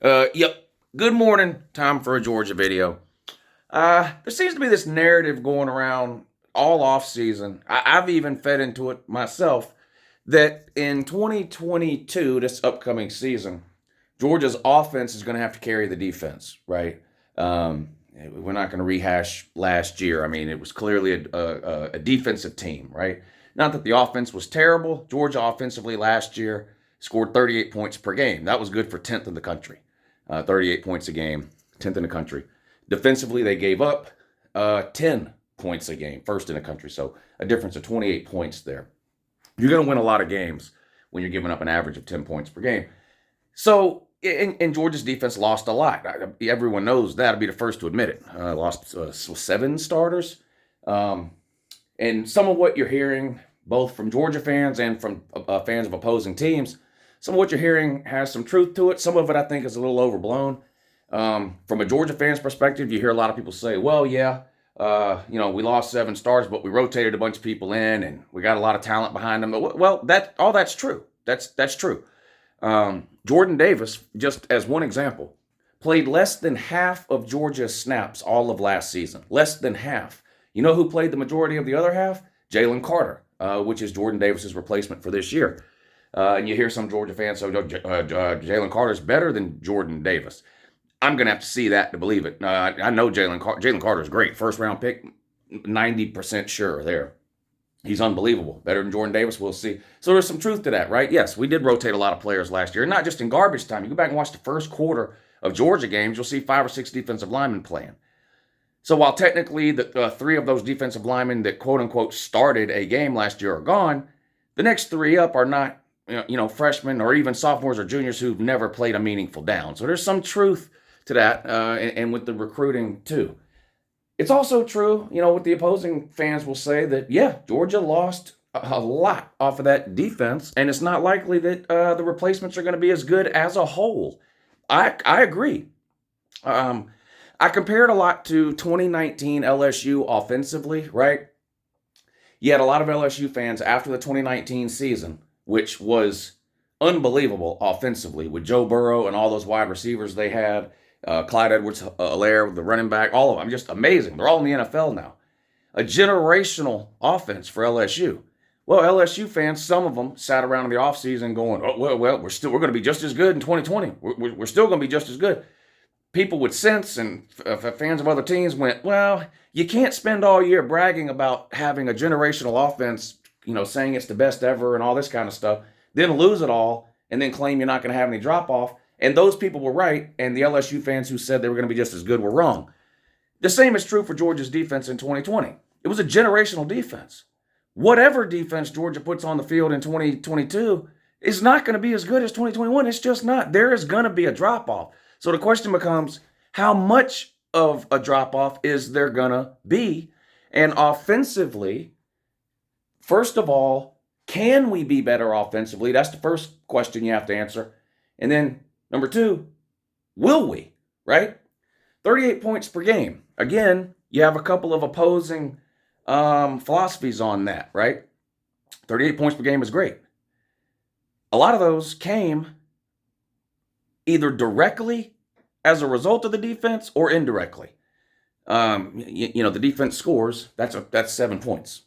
Yep. Good morning. Time for a Georgia video. There seems to be this narrative going around all off season. I've even fed into it myself that in 2022, this upcoming season, Georgia's offense is going to have to carry the defense, right? We're not going to rehash last year. I mean, it was clearly a defensive team, right? Not that the offense was terrible. Georgia offensively last year scored 38 points per game. That was good for 10th in the country. 38 points a game, 10th in the country. Defensively, they gave up 10 points a game, first in the country. So a difference of 28 points there. You're going to win a lot of games when you're giving up an average of 10 points per game. So, and Georgia's defense lost a lot. Everyone knows that. I'd be the first to admit it. Lost 7 starters. And some of what you're hearing, both from Georgia fans and from fans of opposing teams, some of what you're hearing has some truth to it. Some of it I think is a little overblown. From a Georgia fan's perspective, you hear a lot of people say, well, yeah, we lost 7 stars, but we rotated a bunch of people in and we got a lot of talent behind them. Well, that's true. That's true. Jordan Davis, just as one example, played less than half of Georgia's snaps all of last season. Less than half. You know who played the majority of the other half? Jalen Carter, which is Jordan Davis's replacement for this year. And you hear some Georgia fans say, Jalen Carter's better than Jordan Davis. I'm going to have to see that to believe it. I know Jalen Carter's great. First round pick, 90% sure there. He's unbelievable. Better than Jordan Davis, we'll see. So there's some truth to that, right? Yes, we did rotate a lot of players last year, not just in garbage time. You go back and watch the first quarter of Georgia games, you'll see 5 or 6 defensive linemen playing. So while technically the 3 of those defensive linemen that quote-unquote started a game last year are gone, the next 3 up are not freshmen or even sophomores or juniors who've never played a meaningful down. So there's some truth to that, and with the recruiting too. It's also true, what the opposing fans will say that, yeah, Georgia lost a lot off of that defense, and it's not likely that the replacements are going to be as good as a whole. I agree. I compared a lot to 2019 LSU offensively, right? You had a lot of LSU fans after the 2019 season, which was unbelievable offensively with Joe Burrow and all those wide receivers they had. Clyde Edwards-Helaire, the running back, all of them, just amazing. They're all in the NFL now. A generational offense for LSU. Well, LSU fans, some of them sat around in the offseason going, oh, well, we're going to be just as good in 2020. We're still going to be just as good. People with sense and fans of other teams went, well, you can't spend all year bragging about having a generational offense, saying it's the best ever and all this kind of stuff, then lose it all and then claim you're not going to have any drop-off. And those people were right, and the LSU fans who said they were going to be just as good were wrong. The same is true for Georgia's defense in 2020. It was a generational defense. Whatever defense Georgia puts on the field in 2022 is not going to be as good as 2021. It's just not. There is going to be a drop-off. So the question becomes, how much of a drop-off is there going to be? And offensively, first of all, can we be better offensively? That's the first question you have to answer. And then number 2, will we, right? 38 points per game. Again, you have a couple of opposing philosophies on that, right? 38 points per game is great. A lot of those came either directly as a result of the defense or indirectly. The defense scores, that's 7 points,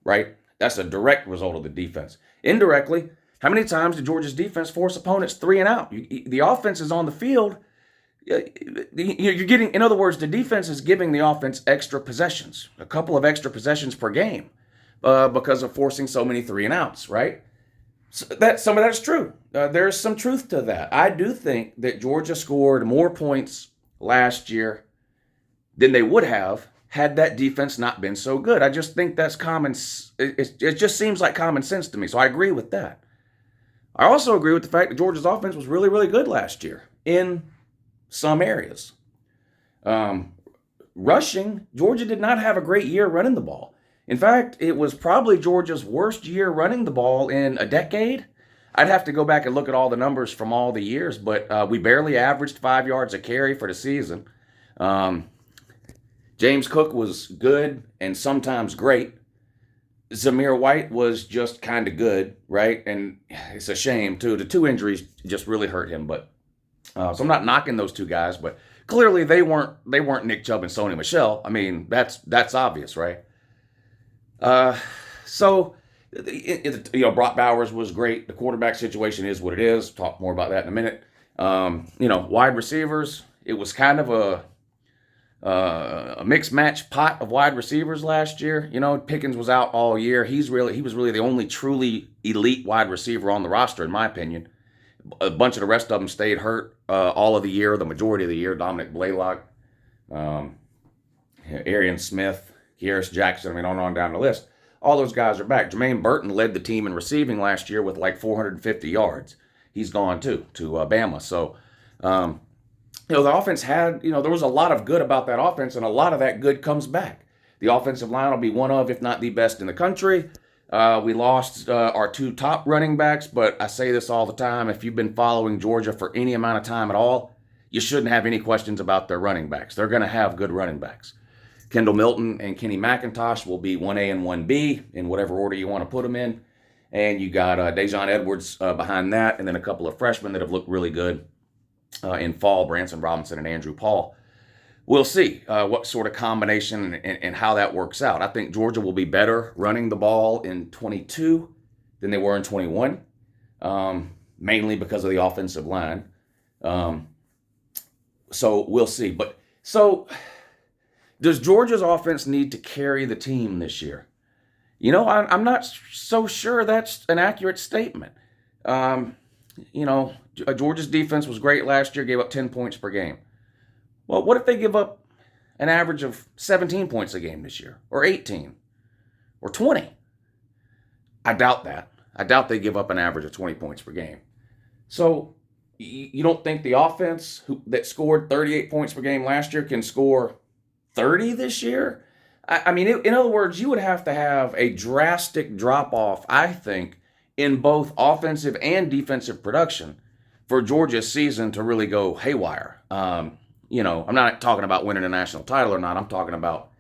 right? That's a direct result of the defense. Indirectly, how many times did Georgia's defense force opponents 3 and out? The offense is on the field. You're getting, in other words, the defense is giving the offense extra possessions, a couple of extra possessions per game, because of forcing so many 3 and outs, right? So some of that's true. There's some truth to that. I do think that Georgia scored more points last year than they would have had that defense not been so good. I just think that's common. It just seems like common sense to me. So I agree with that. I also agree with the fact that Georgia's offense was really, really good last year in some areas. Rushing, Georgia did not have a great year running the ball. In fact, it was probably Georgia's worst year running the ball in a decade. I'd have to go back and look at all the numbers from all the years, but we barely averaged 5 yards a carry for the season. James Cook was good and sometimes great. Zamir White was just kind of good, right? And it's a shame, too. The 2 injuries just really hurt him, but So I'm not knocking those two guys, but clearly they weren't Nick Chubb and Sony Michel. I mean, that's obvious, right? So Brock Bowers was great. The quarterback situation is what it is. Talk more about that in a minute. Wide receivers. It was kind of a mixed match pot of wide receivers last year. Pickens was out all year. He was really the only truly elite wide receiver on the roster, in my opinion. A bunch of the rest of them stayed hurt all of the year, the majority of the year. Dominic Blaylock, Arian Smith, Kieris Jackson, on and on down the list. All those guys are back. Jermaine Burton led the team in receiving last year with like 450 yards. He's gone too, to Bama. So, the offense had, there was a lot of good about that offense, and a lot of that good comes back. The offensive line will be one of, if not the best in the country. We lost our two top running backs, but I say this all the time. If you've been following Georgia for any amount of time at all, you shouldn't have any questions about their running backs. They're going to have good running backs. Kendall Milton and Kenny McIntosh will be 1A and 1B in whatever order you want to put them in. And you got Dejon Edwards behind that, and then a couple of freshmen that have looked really good in fall, Branson Robinson and Andrew Paul. We'll see what sort of combination and how that works out. I think Georgia will be better running the ball in 22 than they were in 21, mainly because of the offensive line. So we'll see. So does Georgia's offense need to carry the team this year? I'm not so sure that's an accurate statement. Georgia's defense was great last year, gave up 10 points per game. Well, what if they give up an average of 17 points a game this year, or 18, or 20? I doubt that. I doubt they give up an average of 20 points per game. So you don't think the offense that scored 38 points per game last year can score 30 this year? In other words, you would have to have a drastic drop-off, I think, in both offensive and defensive production for Georgia's season to really go haywire. I'm not talking about winning a national title or not. I'm talking about,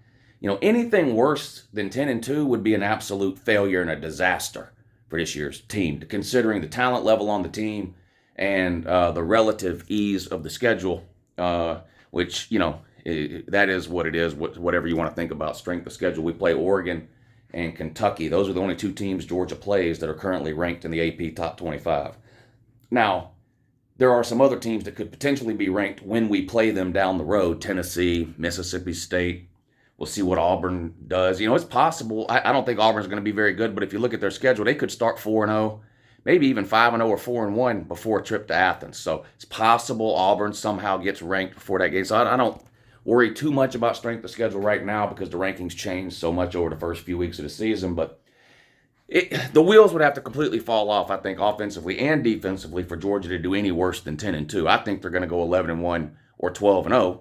anything worse than 10-2 would be an absolute failure and a disaster for this year's team, considering the talent level on the team and the relative ease of the schedule, which, that is what it is, whatever you want to think about strength of schedule. We play Oregon and Kentucky. Those are the only two teams Georgia plays that are currently ranked in the AP Top 25. Now, there are some other teams that could potentially be ranked when we play them down the road. Tennessee, Mississippi State. We'll see what Auburn does. It's possible. I don't think Auburn's going to be very good, but if you look at their schedule, they could start 4-0, maybe even 5-0 or 4-1 before a trip to Athens. So it's possible Auburn somehow gets ranked before that game. So I don't worry too much about strength of schedule right now because the rankings changed so much over the first few weeks of the season. But the wheels would have to completely fall off, I think, offensively and defensively for Georgia to do any worse than 10-2. I think they're going to go 11-1 or 12-0.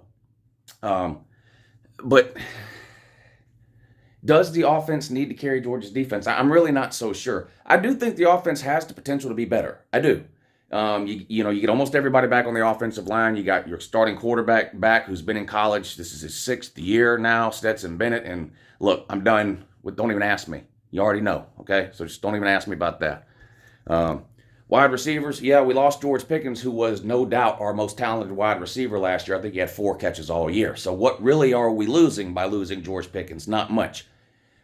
But does the offense need to carry Georgia's defense? I'm really not so sure. I do think the offense has the potential to be better. I do. You get almost everybody back on the offensive line. You got your starting quarterback back who's been in college. This is his 6th year now, Stetson Bennett. And look, I'm done with don't even ask me. You already know, okay? So just don't even ask me about that. Wide receivers, yeah, we lost George Pickens, who was no doubt our most talented wide receiver last year. I think he had 4 catches all year. So what really are we losing by losing George Pickens? Not much.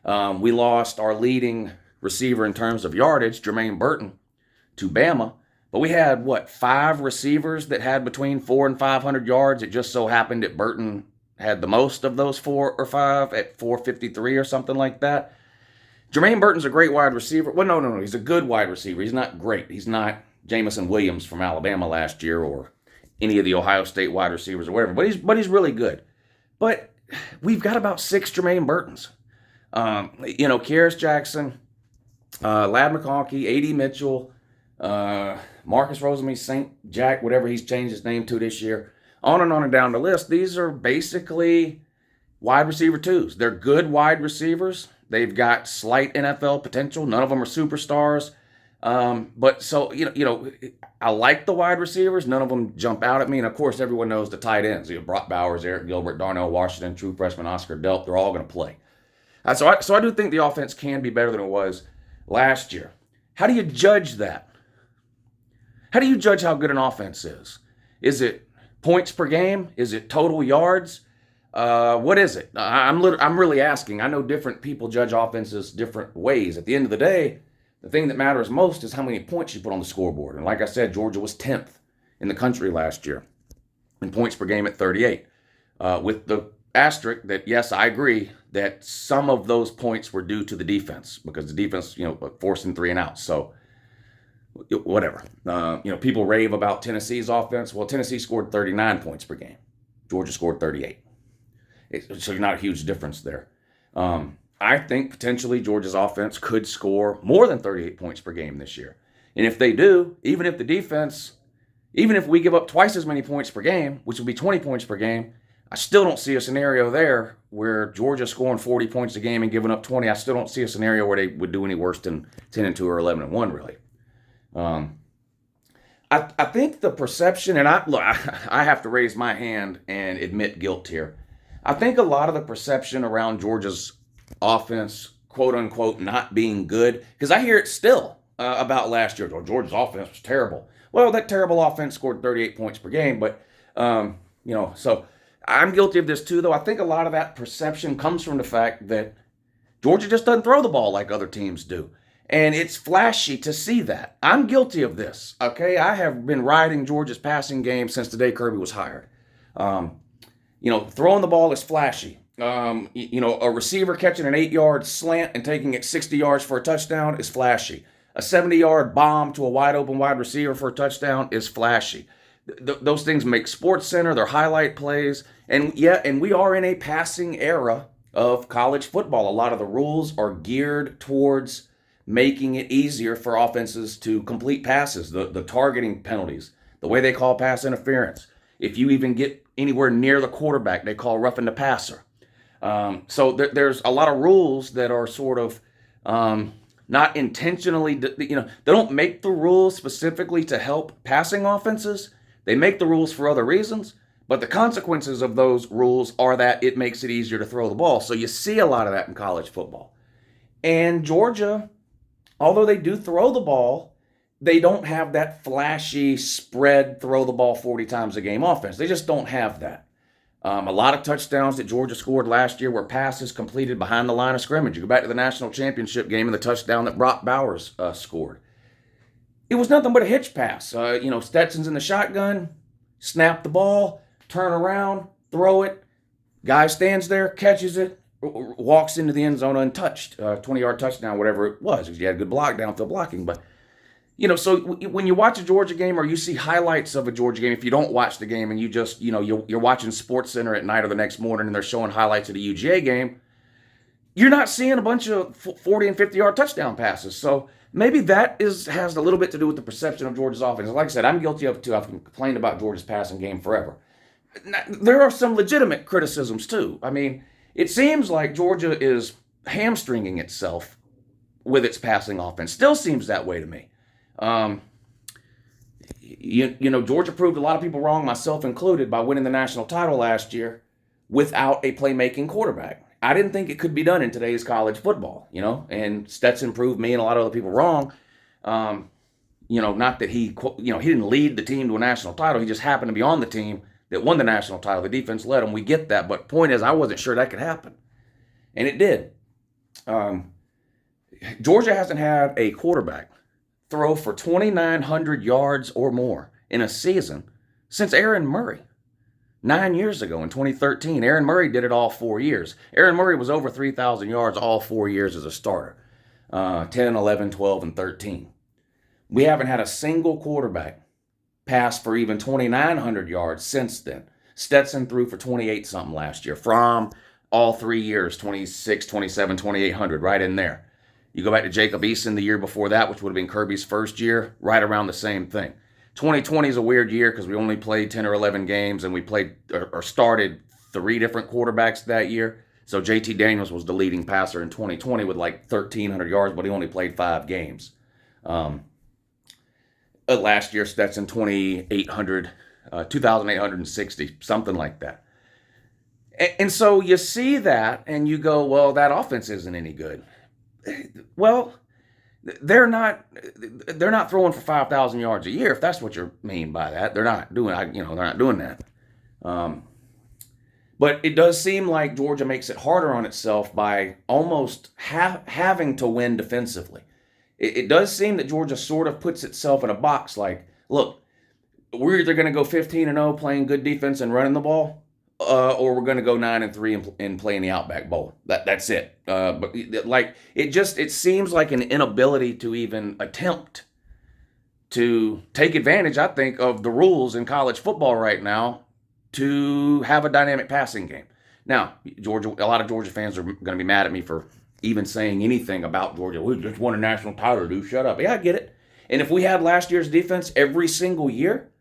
We lost our leading receiver in terms of yardage, Jermaine Burton, to Bama. But we had, 5 receivers that had between 400 and 500 yards. It just so happened that Burton had the most of those 4 or 5 at 453 or something like that. Jermaine Burton's a great wide receiver. Well, no. He's a good wide receiver. He's not great. He's not Jamison Williams from Alabama last year or any of the Ohio State wide receivers or whatever. But he's really good. But we've got about 6 Jermaine Burtons. Kieris Jackson, Ladd McConkey, A.D. Mitchell, Marcus Rosemy, St. Jack, whatever he's changed his name to this year. On and down the list. These are basically wide receiver 2s. They're good wide receivers. They've got slight NFL potential. None of them are superstars. But so, I like the wide receivers. None of them jump out at me. And, of course, everyone knows the tight ends. Brock Bowers, Eric Gilbert, Darnell Washington, true freshman Oscar Delp. They're all going to play. So I do think the offense can be better than it was last year. How do you judge that? How do you judge how good an offense is? Is it points per game? Is it total yards? What is it? I'm really asking. I know different people judge offenses different ways. At the end of the day, the thing that matters most is how many points you put on the scoreboard. And like I said, Georgia was 10th in the country last year in points per game at 38. With the asterisk that, yes, I agree that some of those points were due to the defense because the defense, forcing 3 and out. So whatever. People rave about Tennessee's offense. Well, Tennessee scored 39 points per game. Georgia scored 38. So not a huge difference there. I think potentially Georgia's offense could score more than 38 points per game this year. And if they do, even if we give up twice as many points per game, which would be 20 points per game, I still don't see a scenario there where Georgia scoring 40 points a game and giving up 20. I still don't see a scenario where they would do any worse than 10-2 or 11-1, really. I think the perception, and I have to raise my hand and admit guilt here. I think a lot of the perception around Georgia's offense, quote unquote, not being good, because I hear it still about last year. Georgia's offense was terrible. Well, that terrible offense scored 38 points per game, but so I'm guilty of this too, though. I think a lot of that perception comes from the fact that Georgia just doesn't throw the ball like other teams do. And it's flashy to see that. I'm guilty of this, okay? I have been riding Georgia's passing game since the day Kirby was hired. Throwing the ball is flashy. A receiver catching an 8-yard slant and taking it 60 yards for a touchdown is flashy. A 70-yard bomb to a wide-open wide receiver for a touchdown is flashy. Those things make Sports Center, they're highlight plays. And we are in a passing era of college football. A lot of the rules are geared towards making it easier for offenses to complete passes, the targeting penalties, the way they call pass interference. If you even get anywhere near the quarterback, they call roughing the passer. So there's a lot of rules that are sort of not intentionally, they don't make the rules specifically to help passing offenses. They make the rules for other reasons, but the consequences of those rules are that it makes it easier to throw the ball. So you see a lot of that in college football. And Georgia, although they do throw the ball, they don't have that flashy spread, throw the ball 40 times a game offense. They just don't have that. A lot of touchdowns that Georgia scored last year were passes completed behind the line of scrimmage. You go back to the national championship game and the touchdown that Brock Bowers scored. It was nothing but a hitch pass. Stetson's in the shotgun, snap the ball, turn around, throw it. Guy stands there, catches it, walks into the end zone untouched. 20-yard touchdown, whatever it was. Because you had good downfield blocking. But, so when you watch a Georgia game or you see highlights of a Georgia game, if you don't watch the game and you just, you're watching Sports Center at night or the next morning and they're showing highlights of the UGA game, you're not seeing a bunch of 40 and 50-yard touchdown passes. So maybe that has a little bit to do with the perception of Georgia's offense. Like I said, I'm guilty of it too. I've complained about Georgia's passing game forever. There are some legitimate criticisms too. I mean, it seems like Georgia is hamstringing itself with its passing offense. Still seems that way to me. Georgia proved a lot of people wrong, myself included, by winning the national title last year without a playmaking quarterback. I didn't think it could be done in today's college football, and Stetson proved me and a lot of other people wrong. Not that he didn't lead the team to a national title. He just happened to be on the team that won the national title. The defense led him. We get that. But point is, I wasn't sure that could happen. And it did. Georgia hasn't had a quarterback throw for 2,900 yards or more in a season since Aaron Murray. 9 years ago in 2013. Aaron Murray did it all 4 years. Aaron Murray was over 3,000 yards all 4 years as a starter. 10, 11, 12, and 13. We haven't had a single quarterback pass for even 2,900 yards since then. Stetson threw for 28-something last year. Fromm, all 3 years, 26, 27, 2,800, right in there. You go back to Jacob Eason the year before that, which would have been Kirby's first year, right around the same thing. 2020 is a weird year because we only played 10 or 11 games and we played or started 3 different quarterbacks that year. So JT Daniels was the leading passer in 2020 with like 1,300 yards, but he only played 5 games. Last year, Stetson 2,860, something like that. And so you see that and you go, well, that offense isn't any good. Well, they're not throwing for 5,000 yards a year. If that's what you mean by that, they're not doing. They're not doing that. But it does seem like Georgia makes it harder on itself by almost having to win defensively. It does seem that Georgia sort of puts itself in a box like, look, we're either going to go 15-0 playing good defense and running the ball, or we're going to go 9-3 and play in the Outback Bowl. That's it. But like it seems like an inability to even attempt to take advantage, I think, of the rules in college football right now to have a dynamic passing game. Now, a lot of Georgia fans are going to be mad at me for even saying anything about Georgia. We just won a national title, dude. Shut up. Yeah, I get it. And if we had last year's defense every single year,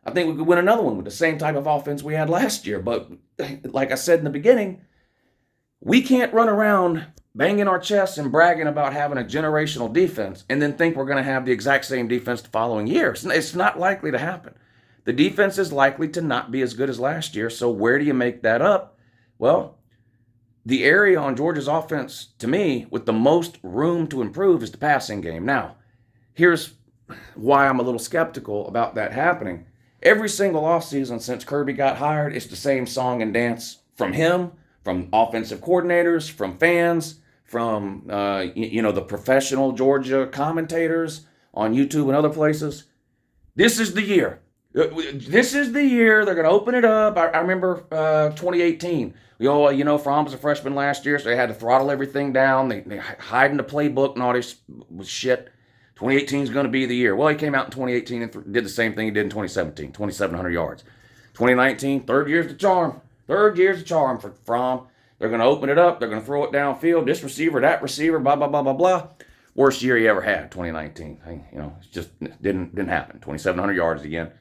I think we could win another one with the same type of offense we had last year. But like I said in the beginning, we can't run around banging our chests and bragging about having a generational defense and then think we're going to have the exact same defense the following year. It's not likely to happen. The defense is likely to not be as good as last year. So where do you make that up? Well, the area on Georgia's offense, to me, with the most room to improve is the passing game. Now, here's why I'm a little skeptical about that happening. Every single offseason since Kirby got hired, it's the same song and dance from him, from offensive coordinators, from fans, from the professional Georgia commentators on YouTube and other places. This is the year. This is the year they're going to open it up. I remember 2018. Fromm was a freshman last year, so they had to throttle everything down. They hiding the playbook and all this shit. 2018 is going to be the year. Well, he came out in 2018 and did the same thing he did in 2017, 2,700 yards. 2019, third year's the charm. Third year's the charm for Fromm. They're going to open it up. They're going to throw it downfield. This receiver, that receiver, blah, blah, blah, blah, blah. Worst year he ever had, 2019. It just didn't happen. 2,700 yards again.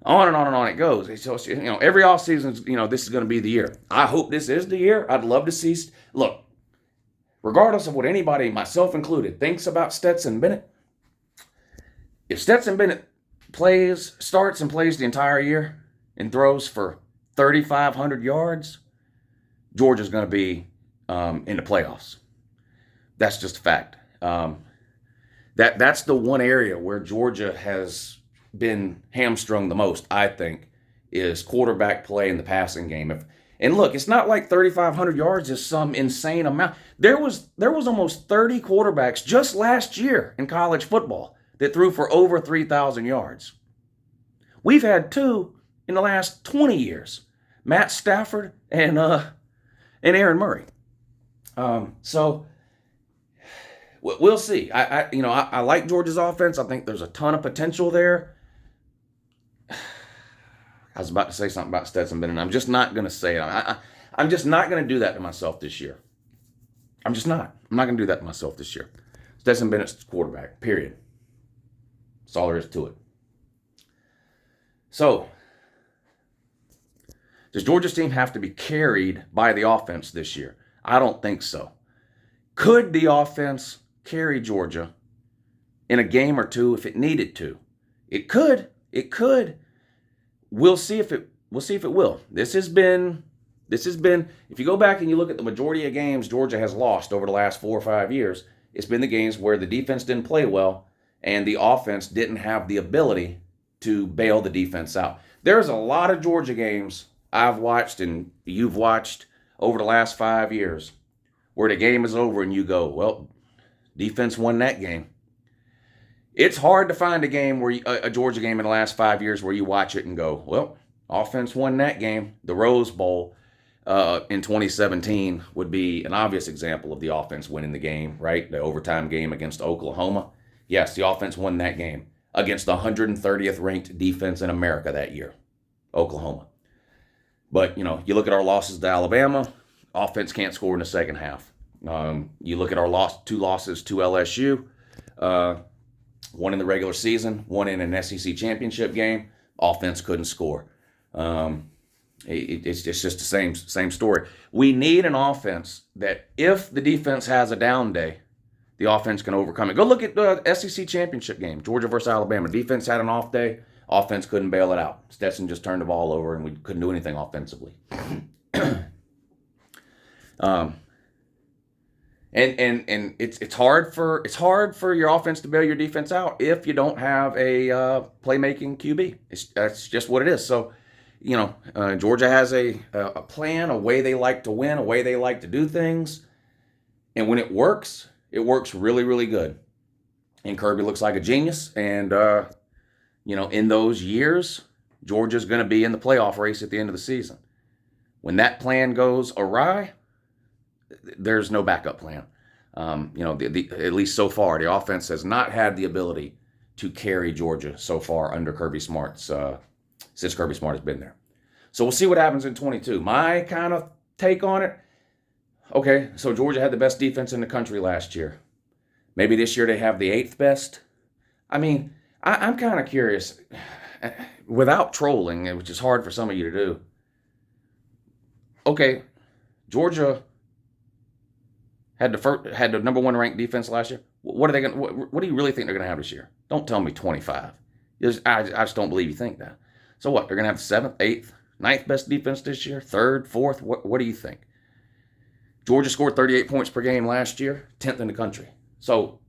On and on and on it goes. So, every offseason, this is going to be the year. I hope this is the year. I'd love to see. Look, regardless of what anybody, myself included, thinks about Stetson Bennett, if Stetson Bennett starts and plays the entire year and throws for 3,500 yards, Georgia's going to be in the playoffs. That's just a fact. That's the one area where Georgia has been hamstrung the most, I think, is quarterback play in the passing game. And look, it's not like 3,500 yards is some insane amount. There was almost 30 quarterbacks just last year in college football that threw for over 3,000 yards. We've had two in the last 20 years, Matt Stafford and Aaron Murray. So we'll see. I like Georgia's offense. I think there's a ton of potential there. I was about to say something about Stetson Bennett. I'm just not going to say it. I'm just not going to do that to myself this year. I'm just not. I'm not going to do that to myself this year. Stetson Bennett's quarterback, period. That's all there is to it. So, does Georgia's team have to be carried by the offense this year? I don't think so. Could the offense carry Georgia in a game or two if it needed to? It could. It could. We'll see if it will. This has been, if you go back and you look at the majority of games Georgia has lost over the last 4 or 5 years, it's been the games where the defense didn't play well and the offense didn't have the ability to bail the defense out. There's a lot of Georgia games I've watched and you've watched over the last 5 years where the game is over and you go, well, defense won that game. It's hard to find a game a Georgia game in the last 5 years where you watch it and go, well, offense won that game. The Rose Bowl in 2017 would be an obvious example of the offense winning the game, right? The overtime game against Oklahoma. Yes, the offense won that game against the 130th ranked defense in America that year, Oklahoma. But, you look at our losses to Alabama, offense can't score in the second half. You look at our two losses to LSU, one in the regular season, one in an SEC championship game. Offense couldn't score. It's just the same story. We need an offense that if the defense has a down day, the offense can overcome it. Go look at the SEC championship game, Georgia versus Alabama. Defense had an off day. Offense couldn't bail it out. Stetson just turned the ball over, and we couldn't do anything offensively. And it's hard for your offense to bail your defense out if you don't have a playmaking QB. That's just what it is. So, Georgia has a plan, a way they like to win, a way they like to do things, and when it works really, really good. And Kirby looks like a genius. And in those years, Georgia's going to be in the playoff race at the end of the season. When that plan goes awry, there's no backup plan. At least so far, the offense has not had the ability to carry Georgia so far under Kirby Smart's since Kirby Smart has been there. So we'll see what happens in 22. My kind of take on it. Okay, so Georgia had the best defense in the country last year. Maybe this year they have the 8th best. I mean, I'm kind of curious. Without trolling, which is hard for some of you to do. Okay, Georgia had the number 1 ranked defense last year. What do you really think they're going to have this year? Don't tell me 25. I just don't believe you think that. So what? They're going to have the 7th, 8th, 9th best defense this year? 3rd, 4th? What do you think? Georgia scored 38 points per game last year, 10th in the country. So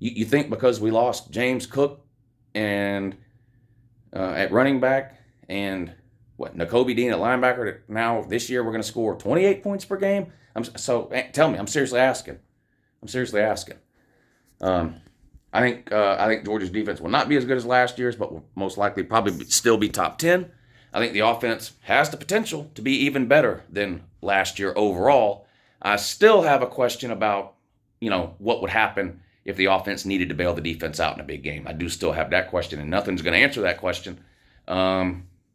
you think because we lost James Cook and at running back and Nakobe Dean at linebacker, that now this year we're going to score 28 points per game? Tell me, I'm seriously asking. I think Georgia's defense will not be as good as last year's, but will most likely probably still be top 10. I think the offense has the potential to be even better than last year overall. I still have a question about, what would happen if the offense needed to bail the defense out in a big game. I do still have that question, and nothing's going to answer that question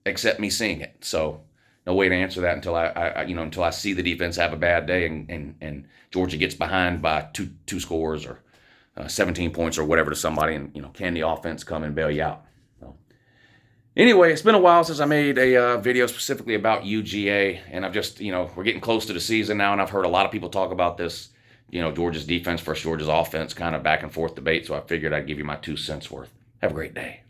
except me seeing it. So no way to answer that until until I see the defense have a bad day and Georgia gets behind by two scores or 17 points or whatever to somebody, and can the offense come and bail you out? Anyway, it's been a while since I made a video specifically about UGA, and I've just, we're getting close to the season now, and I've heard a lot of people talk about this, Georgia's defense versus Georgia's offense, kind of back and forth debate, so I figured I'd give you my 2 cents worth. Have a great day.